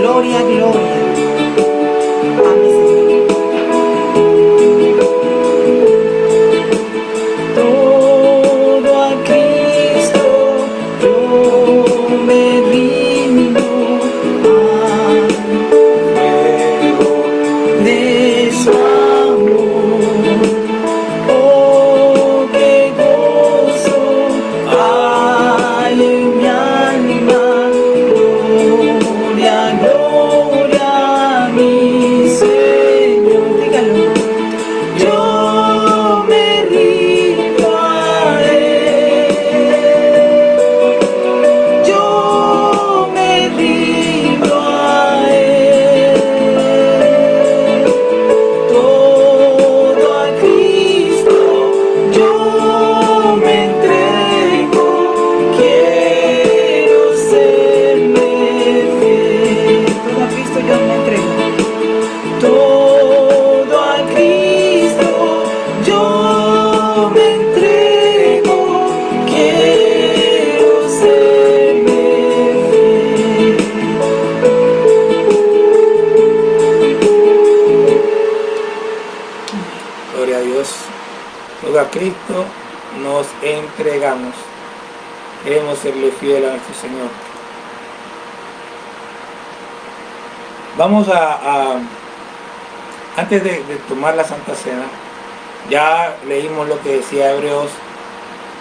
Gloria a Dios. de su amor. Oh, qué gozo. me entrego, quiero serme fiel. Gloria a Dios. Luego a Cristo nos entregamos. Queremos serle fiel a nuestro Señor. Vamos antes de tomar la Santa Cena, ya leímos lo que decía Hebreos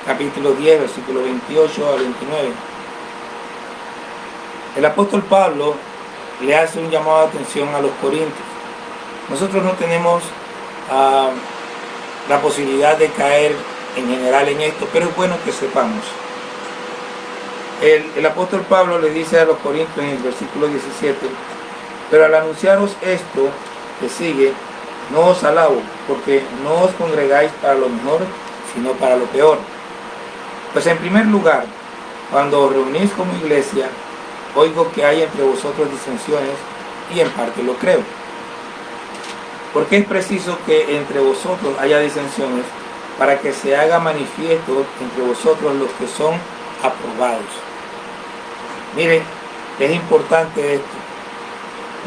capítulo 10, versículo 28 al 29. El apóstol Pablo le hace un llamado de atención a los corintios. Nosotros no tenemos la posibilidad de caer en general en esto, pero es bueno que sepamos. El apóstol Pablo le dice a los corintios en el versículo 17: pero al anunciaros esto que sigue, no os alabo, porque no os congregáis para lo mejor, sino para lo peor. Pues en primer lugar, cuando os reunís como iglesia, oigo que hay entre vosotros disensiones, y en parte lo creo. Porque es preciso que entre vosotros haya disensiones, para que se haga manifiesto entre vosotros los que son aprobados. Mire, es importante esto.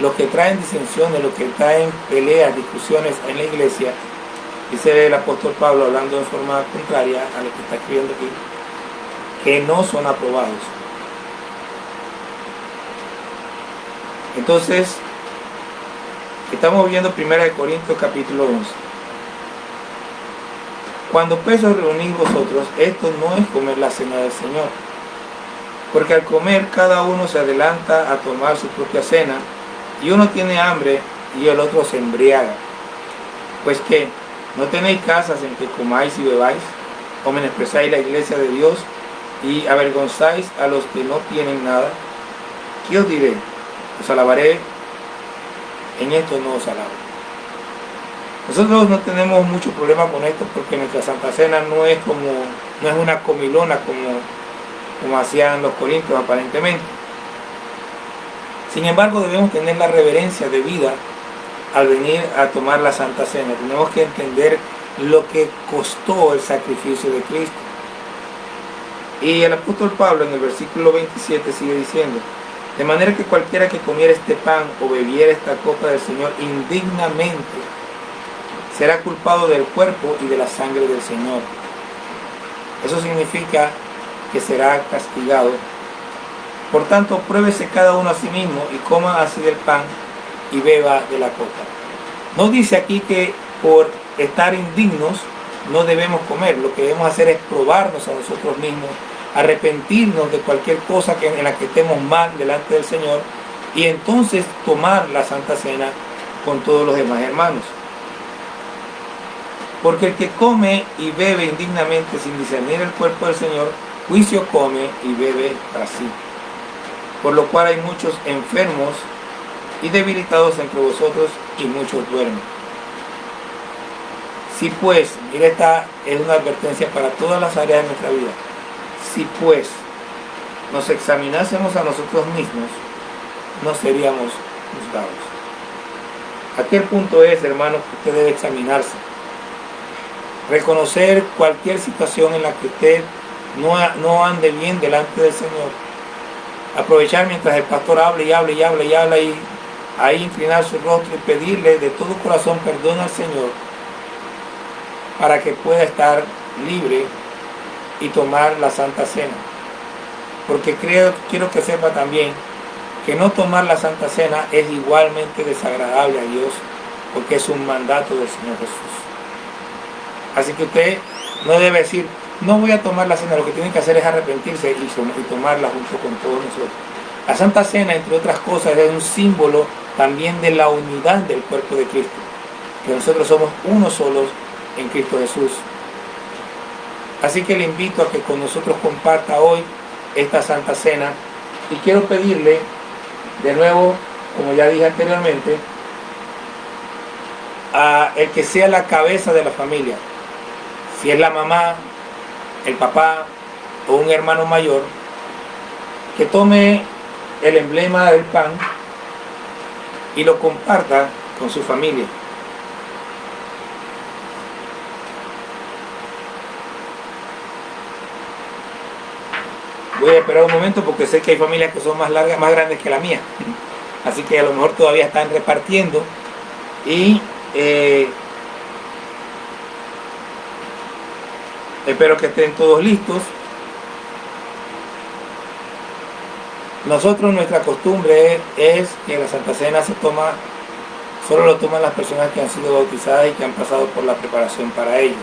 Los que traen disensiones, los que traen peleas, discusiones en la iglesia, dice el apóstol Pablo, hablando de forma contraria a lo que está escribiendo aquí, que no son aprobados. Entonces, estamos viendo 1 Corintios capítulo 11. Cuando pues os reunís vosotros, esto no es comer la cena del Señor, porque al comer cada uno se adelanta a tomar su propia cena, y uno tiene hambre y el otro se embriaga. Pues que no tenéis casas en que comáis y bebáis, o menospreciáis la iglesia de Dios y avergonzáis a los que no tienen nada. ¿Qué os diré? Os alabaré, en esto no os alabo. Nosotros no tenemos mucho problema con esto, porque nuestra Santa Cena no es una comilona como hacían los corintios aparentemente. Sin embargo, debemos tener la reverencia debida al venir a tomar la Santa Cena. Tenemos que entender lo que costó el sacrificio de Cristo. Y el apóstol Pablo en el versículo 27 sigue diciendo: de manera que cualquiera que comiera este pan o bebiera esta copa del Señor indignamente será culpado del cuerpo y de la sangre del Señor. Eso significa que será castigado. Por tanto, pruébese cada uno a sí mismo y coma así del pan y beba de la copa. No dice aquí que por estar indignos no debemos comer. Lo que debemos hacer es probarnos a nosotros mismos, arrepentirnos de cualquier cosa en la que estemos mal delante del Señor, y entonces tomar la Santa Cena con todos los demás hermanos. Porque el que come y bebe indignamente sin discernir el cuerpo del Señor, juicio come y bebe para sí. Por lo cual hay muchos enfermos y debilitados entre vosotros, y muchos duermen. Si pues, mira, esta es una advertencia para todas las áreas de nuestra vida. Si pues nos examinásemos a nosotros mismos, no seríamos juzgados. Aquel punto es, hermano, que usted debe examinarse. Reconocer cualquier situación en la que usted no ande bien delante del Señor. Aprovechar mientras el pastor hable y hable y hable y habla, y ahí inclinar su rostro y pedirle de todo corazón perdón al Señor, para que pueda estar libre y tomar la Santa Cena. Porque quiero que sepa también que no tomar la Santa Cena es igualmente desagradable a Dios, porque es un mandato del Señor Jesús. Así que usted no debe decir: no voy a tomar la cena. Lo que tiene que hacer es arrepentirse y tomarla junto con todos nosotros. La Santa Cena, entre otras cosas, es un símbolo también de la unidad del cuerpo de Cristo, que nosotros somos uno solos en Cristo Jesús. Así que le invito a que con nosotros comparta hoy esta Santa Cena, y quiero pedirle de nuevo, como ya dije anteriormente, a el que sea la cabeza de la familia, si es la mamá, el papá o un hermano mayor, que tome el emblema del pan y lo comparta con su familia. Voy a esperar un momento porque sé que hay familias que son más largas, más grandes que la mía. Así que a lo mejor todavía están repartiendo. Y espero que estén todos listos. Nosotros, nuestra costumbre es que la Santa Cena se toma, solo lo toman las personas que han sido bautizadas y que han pasado por la preparación para ello.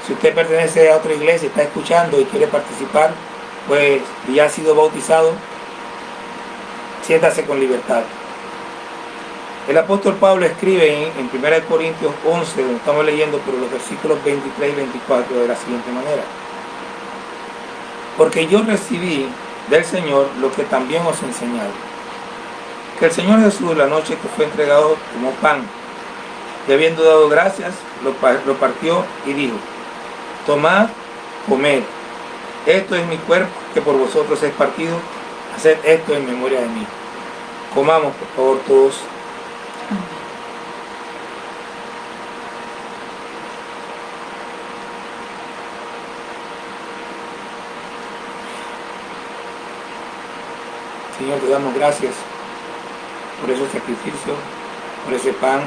Si usted pertenece a otra iglesia, está escuchando y quiere participar, pues ya ha sido bautizado, siéntase con libertad. El apóstol Pablo escribe en 1 Corintios 11, donde estamos leyendo por los versículos 23 y 24 de la siguiente manera: porque yo recibí del Señor lo que también os he enseñado, que el Señor Jesús, la noche que fue entregado, tomó pan, y habiendo dado gracias, lo partió y dijo: tomad, comed, esto es mi cuerpo que por vosotros es partido, haced esto en memoria de mí. Comamos, por favor, todos. Señor, te damos gracias por ese sacrificio, por ese pan,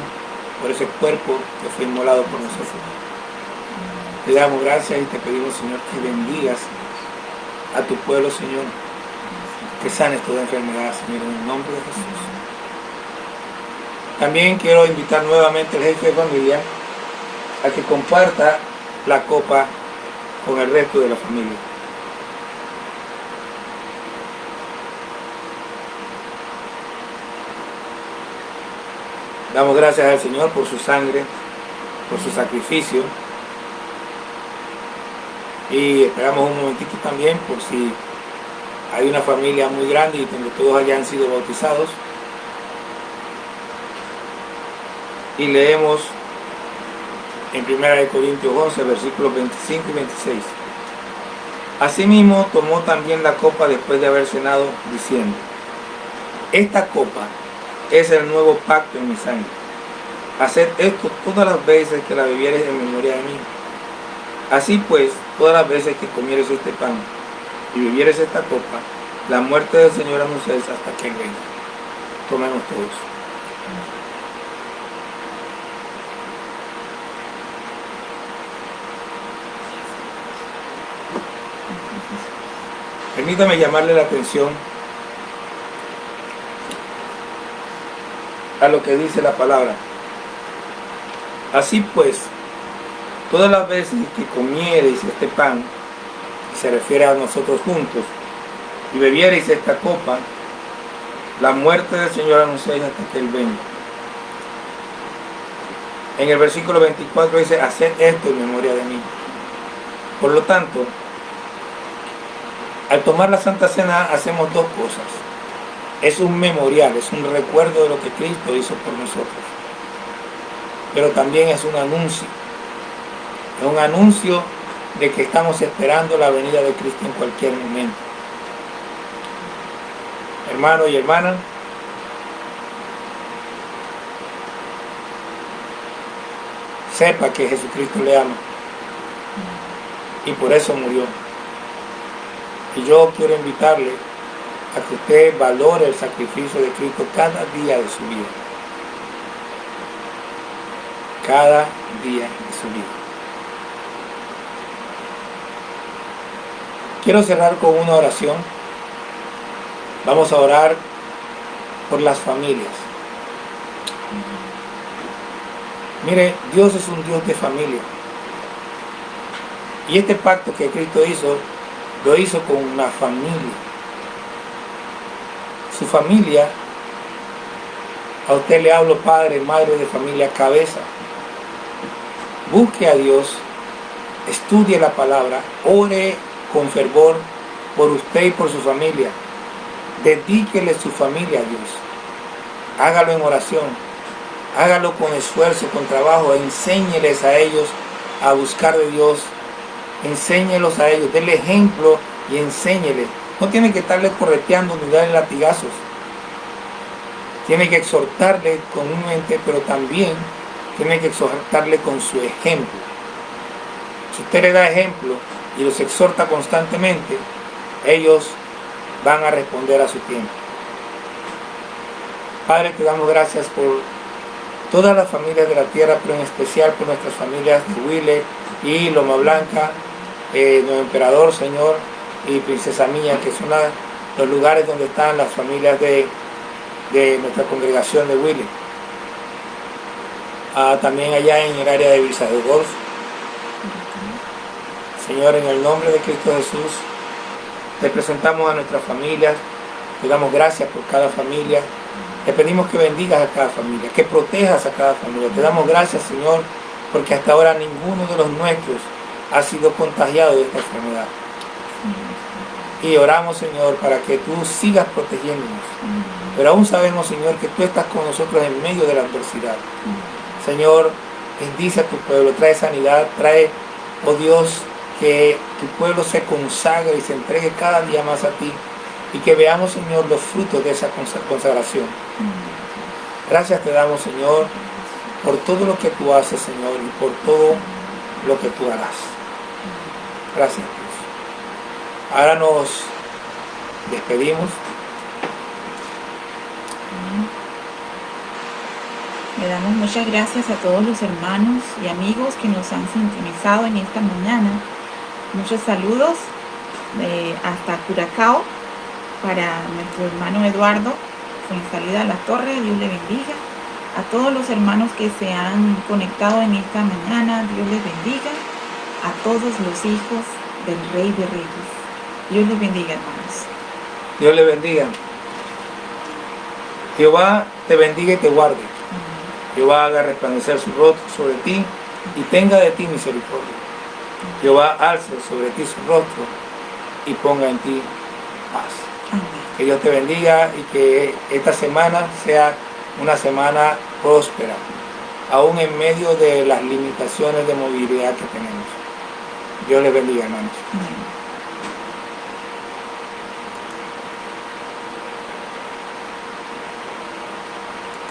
por ese cuerpo que fue inmolado por nosotros. Te damos gracias y te pedimos, Señor, que bendigas a tu pueblo, Señor, que sanes toda enfermedad, Señor, en el nombre de Jesús. También quiero invitar nuevamente al jefe de familia a que comparta la copa con el resto de la familia. Damos gracias al Señor por su sangre, por su sacrificio. Y esperamos un momentito también por si hay una familia muy grande y donde todos hayan sido bautizados. Y leemos en 1 Corintios 11, versículos 25 y 26. Asimismo tomó también la copa después de haber cenado, diciendo: esta copa es el nuevo pacto en mi sangre. Haced esto todas las veces que la bebiereis en memoria de mí. Así pues, todas las veces que comieres este pan y bebieres esta copa, la muerte del Señor anunciáis hasta que Él venga. Tomemos todos. Permítame llamarle la atención a lo que dice la palabra. Así pues, todas las veces que comiereis este pan, se refiere a nosotros juntos, y bebiereis esta copa, la muerte del Señor anunciáis hasta que Él venga. En el versículo 24 dice: haced esto en memoria de mí. Por lo tanto, al tomar la Santa Cena hacemos dos cosas. Es un memorial, es un recuerdo de lo que Cristo hizo por nosotros. Pero también es un anuncio. Es un anuncio de que estamos esperando la venida de Cristo en cualquier momento. Hermano y hermana, sepa que Jesucristo le ama y por eso murió. Y yo quiero invitarle a que usted valore el sacrificio de Cristo cada día de su vida. Cada día de su vida. Quiero cerrar con una oración. Vamos a orar por las familias. Mire, Dios es un Dios de familia. Y este pacto que Cristo hizo, lo hizo con una familia. Su familia, a usted le hablo padre, madre de familia, cabeza. Busque a Dios, estudie la palabra, ore con fervor por usted y por su familia. Dedíquele su familia a Dios. Hágalo en oración. Hágalo con esfuerzo, con trabajo. Enséñeles a ellos a buscar de Dios. Enséñelos a ellos. Denle ejemplo y enséñeles. No tiene que estarles correteando ni darle latigazos. Tiene que exhortarle comúnmente, pero también tiene que exhortarle con su ejemplo. Si usted le da ejemplo y los exhorta constantemente, ellos van a responder a su tiempo. Padre, te damos gracias por todas las familias de la tierra, pero en especial por nuestras familias de Huile y Loma Blanca, Nuevo Emperador, Señor, y Princesa Mía, que son los lugares donde están las familias de nuestra congregación de Huile. También allá en el área de Villa de Golf. Señor, en el nombre de Cristo Jesús, te presentamos a nuestras familias, te damos gracias por cada familia, te pedimos que bendigas a cada familia, que protejas a cada familia. Te damos gracias, Señor, porque hasta ahora ninguno de los nuestros ha sido contagiado de esta enfermedad. Y oramos, Señor, para que tú sigas protegiéndonos. Pero aún sabemos, Señor, que tú estás con nosotros en medio de la adversidad. Señor, bendice a tu pueblo, trae sanidad, trae, oh Dios, que tu pueblo se consagre y se entregue cada día más a ti, y que veamos, Señor, los frutos de esa consagración. Gracias te damos, Señor, por todo lo que tú haces, Señor, y por todo lo que tú harás. Gracias, Dios. Ahora nos despedimos. Le damos muchas gracias a todos los hermanos y amigos que nos han sintonizado en esta mañana. Muchos saludos hasta Curacao para nuestro hermano Eduardo en salida a la torre. Dios le bendiga. A todos los hermanos que se han conectado en esta mañana, Dios les bendiga. A todos los hijos del Rey de Reyes. Dios les bendiga, hermanos. Dios le bendiga. Jehová te bendiga y te guarde. Jehová haga resplandecer su rostro sobre ti y tenga de ti misericordia. Jehová alce sobre ti su rostro y ponga en ti paz. Amén. Que Dios te bendiga y que esta semana sea una semana próspera, aún en medio de las limitaciones de movilidad que tenemos. Dios les bendiga, hermanos. Amén.